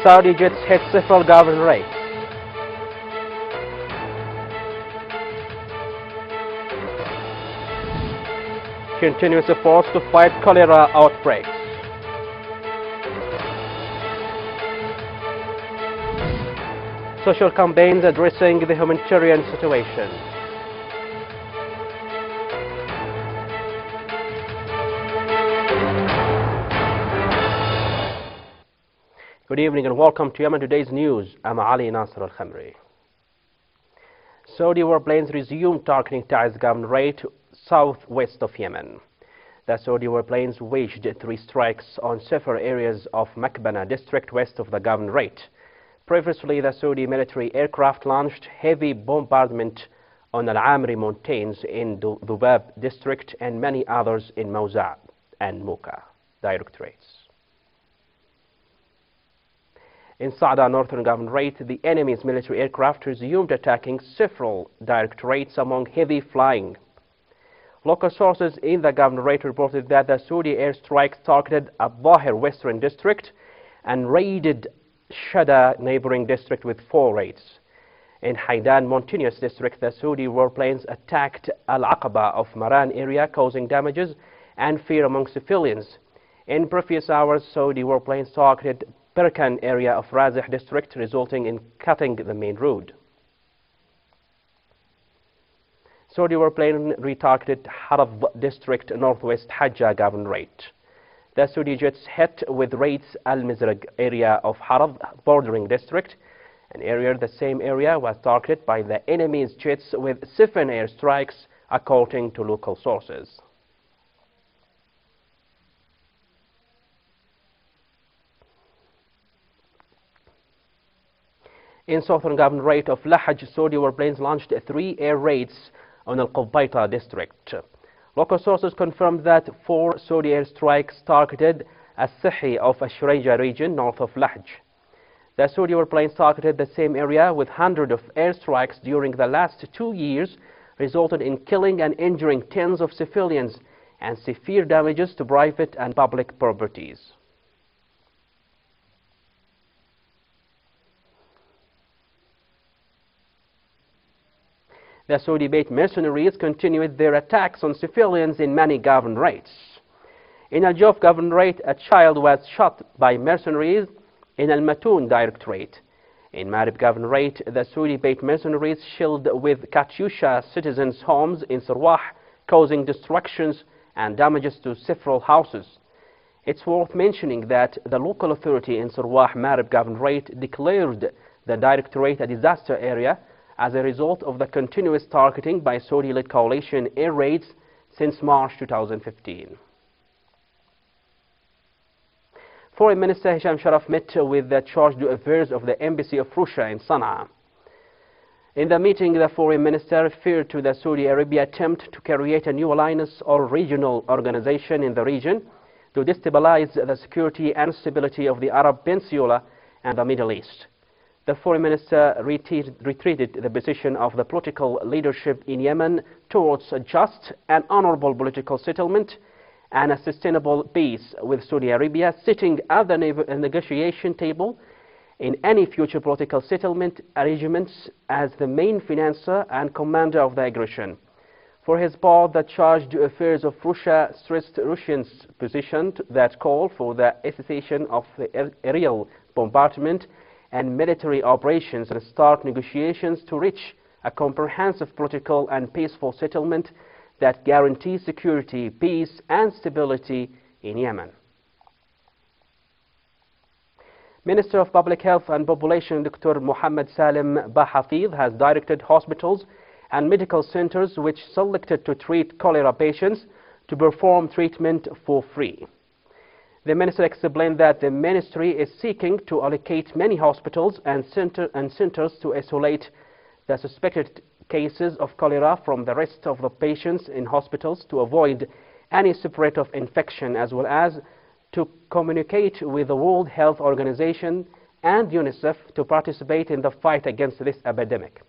Saudi jets hit several governorates. Continuous efforts to fight cholera outbreaks. Social campaigns addressing the humanitarian situation. Good evening and welcome to Yemen Today's News. I'm Ali Nasser al-Khamri. Saudi warplanes resumed targeting Ta'iz's governorate southwest of Yemen. The Saudi warplanes waged 3 strikes on several areas of Makbana district west of the governorate. Previously, the Saudi military aircraft launched heavy bombardment on Al-Amri mountains in Dhubab district and many others in Mawza' and Muka directorates. In Sa'da northern governorate, the enemy's military aircraft resumed attacking several directorates among heavy flying. Local sources in the governorate reported that the Saudi airstrikes targeted Al-Dhahir western district and raided Shada neighboring district with 4 raids. In Haidan mountainous district, the Saudi warplanes attacked Al-Aqaba of Maran area, causing damages and fear among civilians. In previous hours, Saudi warplanes targeted Berkan area of Razih district, resulting in cutting the main road. Saudi warplane retargeted Harab district northwest Hajjah governorate. The Saudi jets hit with raids Al-Mizraq area of Harab bordering district. An area, the same area was targeted by the enemy's jets with 7 airstrikes, according to local sources. In southern governorate of Lahaj, Saudi warplanes launched 3 air raids on Al-Qubayta district. Local sources confirmed that 4 Saudi airstrikes targeted As-Sihi of Ashreja region north of Lahj. The Saudi warplanes targeted the same area with hundreds of airstrikes during the last 2 years, resulted in killing and injuring tens of civilians and severe damages to private and public properties. The Saudi-based mercenaries continued their attacks on civilians in many governorates. In Al-Jawf governorate, a child was shot by mercenaries in Al-Matoon directorate. In Marib governorate, the Saudi-based mercenaries shelled with Katyusha citizens' homes in Sarwah, causing destructions and damages to several houses. It's worth mentioning that the local authority in Sarwah Marib governorate declared the directorate a disaster area as a result of the continuous targeting by Saudi-led coalition air raids since March 2015. Foreign Minister Hisham Sharaf met with the charge d'affaires of the Embassy of Russia in Sana'a. In the meeting, the Foreign Minister referred to the Saudi Arabia attempt to create a new alliance or regional organization in the region to destabilize the security and stability of the Arab Peninsula and the Middle East. The Foreign Minister retreated the position of the political leadership in Yemen towards a just and honorable political settlement and a sustainable peace, with Saudi Arabia sitting at the negotiation table in any future political settlement arrangements as the main financer and commander of the aggression. For his part, the charge d'affaires of Russia stressed Russia's position that called for the cessation of the aerial bombardment and military operations and start negotiations to reach a comprehensive political and peaceful settlement that guarantees security, peace and stability in Yemen. Minister of Public Health and Population Dr. Mohammed Salim Bahafidh has directed hospitals and medical centers which selected to treat cholera patients to perform treatment for free. The minister explained that the ministry is seeking to allocate many hospitals and centers to isolate the suspected cases of cholera from the rest of the patients in hospitals to avoid any spread of infection, as well as to communicate with the World Health Organization and UNICEF to participate in the fight against this epidemic.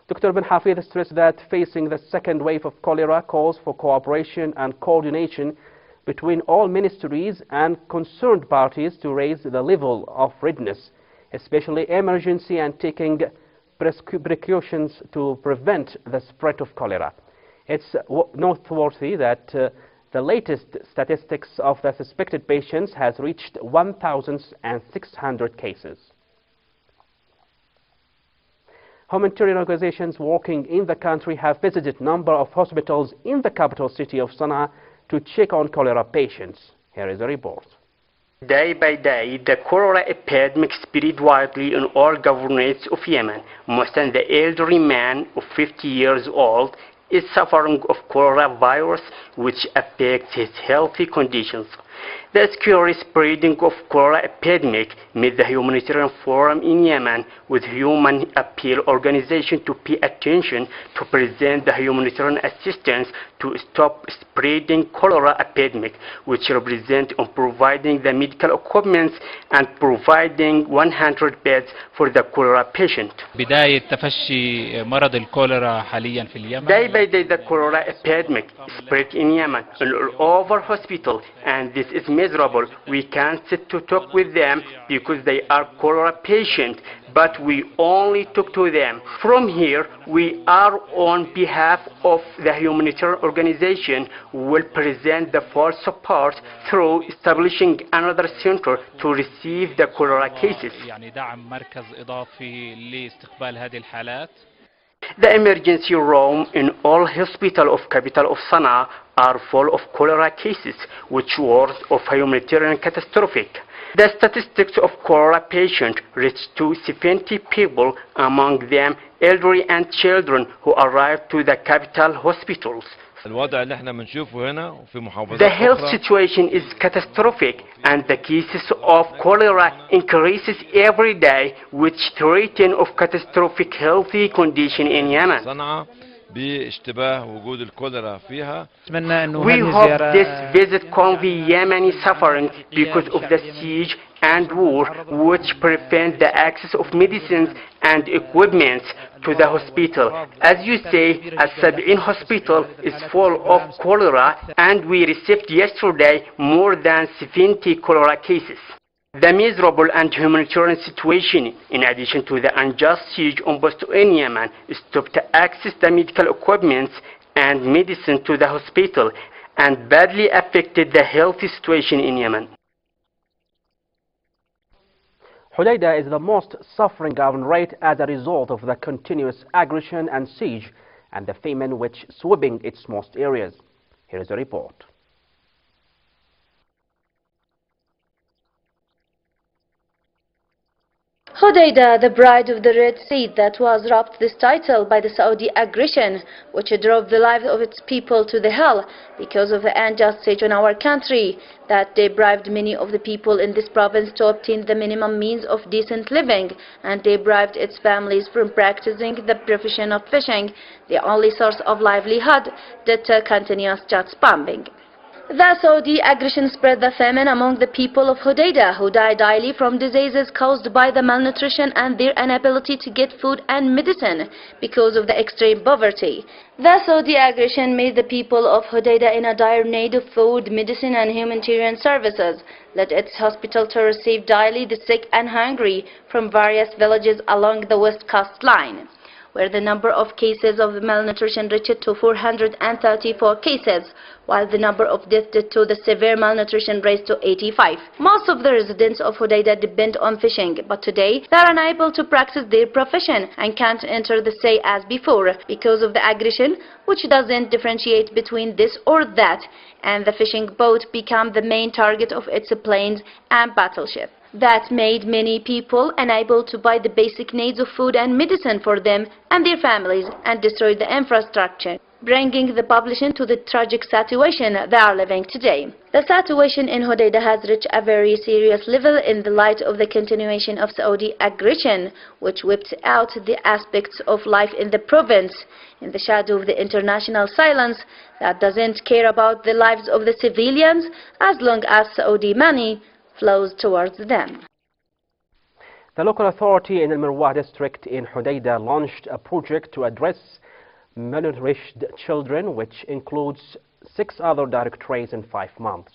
Dr. Ben Hafid stressed that facing the second wave of cholera calls for cooperation and coordination between all ministries and concerned parties to raise the level of readiness especially emergency and taking precautions to prevent the spread of cholera. It's noteworthy that the latest statistics of the suspected patients has reached 1,600 cases. Humanitarian organizations working in the country have visited a number of hospitals in the capital city of Sana'a to check on cholera patients. Here is a report. Day by day, the cholera epidemic spread widely in all governorates of Yemen. Mohsen, the elderly man of 50 years old, is suffering of coronavirus, which affects his healthy conditions. The scary spreading of cholera epidemic made the humanitarian forum in Yemen with human appeal organization to pay attention to present the humanitarian assistance to stop spreading cholera epidemic, which represent on providing the medical equipment and providing 100 beds for the cholera patient. بداية تفشي مرض الكوليرا حاليا في اليمن. Day by day the cholera epidemic spread in Yemen all over hospital, and this is miserable. We can't sit to talk with them because they are cholera patients, but we only talk to them. From here, we are on behalf of the humanitarian organization will present the full support through establishing another center to receive the cholera cases. يعني دعم مركز إضافي لاستقبال هذه الحالات. The emergency room in all hospitals of capital of Sana'a are full of cholera cases, which were of humanitarian catastrophic. The statistics of cholera patients reached to 70 people, among them elderly and children who arrived to the capital hospitals. الوضع اللي احنا بنشوفه هنا وفي محافظات The health situation is catastrophic, and the cases of cholera increases every day, which threaten of catastrophic healthy condition in Yemen. صنعاء باشتباه وجود الكوليرا فيها. We hope this visit convey Yemeni suffering because of the siege and war, which prevent the access of medicines and equipment to the hospital. As you say, Al-Sab'in hospital is full of cholera, and we received yesterday more than 70 cholera cases. The miserable and humanitarian situation, in addition to the unjust siege imposed in Yemen, stopped access to medical equipment and medicine to the hospital, and badly affected the health situation in Yemen. Hodeidah is the most suffering governorate as a result of the continuous aggression and siege and the famine which sweeping its most areas. Here is a report. Hodeidah, the bride of the Red Sea, that was robbed this title by the Saudi aggression, which drove the lives of its people to the hell because of the unjust siege on our country, that they bribed many of the people in this province to obtain the minimum means of decent living, and they bribed its families from practicing the profession of fishing, the only source of livelihood, due to continuous jet bombing. The Saudi aggression spread the famine among the people of Hodeidah, who died daily from diseases caused by the malnutrition and their inability to get food and medicine because of the extreme poverty. The Saudi aggression made the people of Hodeidah in a dire need of food, medicine and humanitarian services, led its hospital to receive daily the sick and hungry from various villages along the west coast line, where the number of cases of malnutrition reached to 434 cases, while the number of deaths due to the severe malnutrition raised to 85. Most of the residents of Hodeidah depend on fishing, but today they are unable to practice their profession and can't enter the sea as before because of the aggression, which doesn't differentiate between this or that, and the fishing boat became the main target of its planes and battleship. That made many people unable to buy the basic needs of food and medicine for them and their families, and destroyed the infrastructure, bringing the population to the tragic situation they are living today. The situation in Hodeidah has reached a very serious level in the light of the continuation of Saudi aggression, which whipped out the aspects of life in the province, in the shadow of the international silence that doesn't care about the lives of the civilians as long as Saudi money flows towards them. The local authority in Al-Mirwah district in Hodeidah launched a project to address malnourished children, which includes 6 other directorates in 5 months.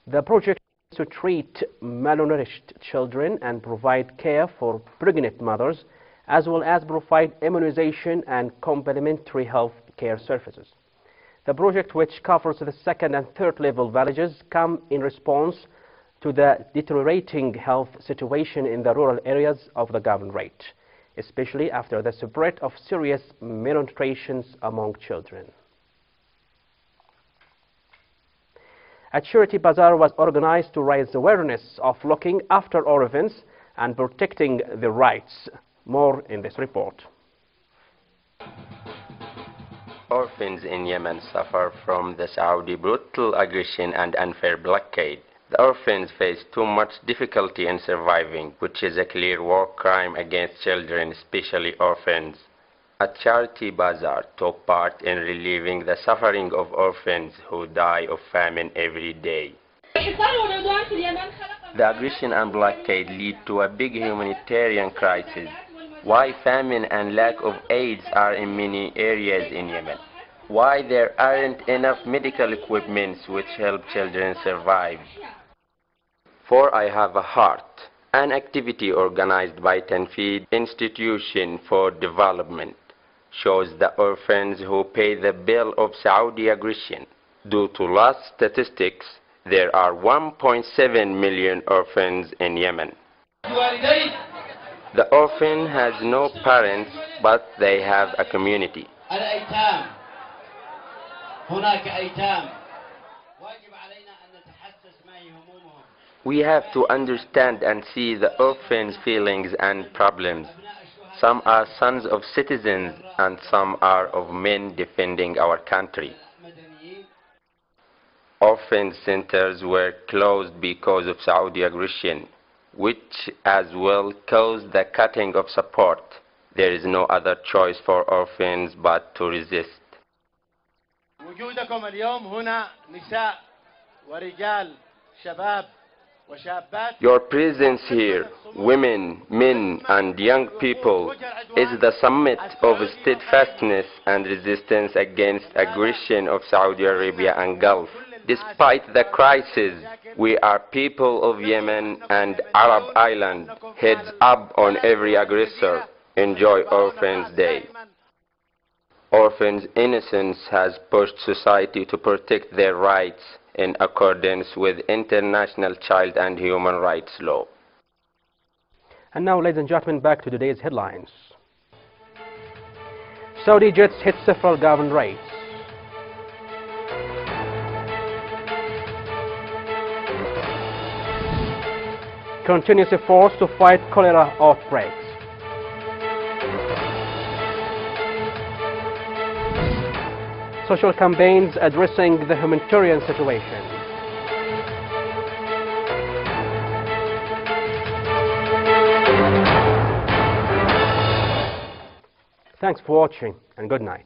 The project to treat malnourished children and provide care for pregnant mothers, as well as provide immunization and complementary health care services. The project, which covers the second and third level villages, comes in response to the deteriorating health situation in the rural areas of the governorate, especially after the spread of serious malnutrition among children. A charity bazaar was organized to raise awareness of looking after orphans and protecting their rights. More in this report. Orphans in Yemen suffer from the Saudi brutal aggression and unfair blockade. The orphans face too much difficulty in surviving, which is a clear war crime against children, especially orphans. A charity bazaar took part in relieving the suffering of orphans who die of famine every day. The aggression and blockade lead to a big humanitarian crisis. Why famine and lack of aids are in many areas in Yemen. Why there aren't enough medical equipment which help children survive. For I Have a Heart, an activity organized by Tanfeed Institution for Development, shows the orphans who pay the bill of Saudi aggression. Due to last statistics, there are 1.7 million orphans in Yemen. The orphan has no parents, but they have a community. We have to understand and see the orphans' feelings and problems. Some are sons of citizens and some are of men defending our country. Orphan centers were closed because of Saudi aggression, which as well caused the cutting of support. There is no other choice for orphans but to resist. وجودكم اليوم هنا نساء ورجال شباب. Your presence here, women, men and young people, is the summit of steadfastness and resistance against aggression of Saudi Arabia and Gulf. Despite the crisis, we are people of Yemen and Arab Island, heads up on every aggressor. Enjoy Orphans Day. Orphans' innocence has pushed society to protect their rights in accordance with international child and human rights law. And now, ladies and gentlemen, back to today's headlines. Saudi jets hit several governorates. Continuous efforts to fight cholera outbreaks. Social campaigns addressing the humanitarian situation. Thanks for watching and good night.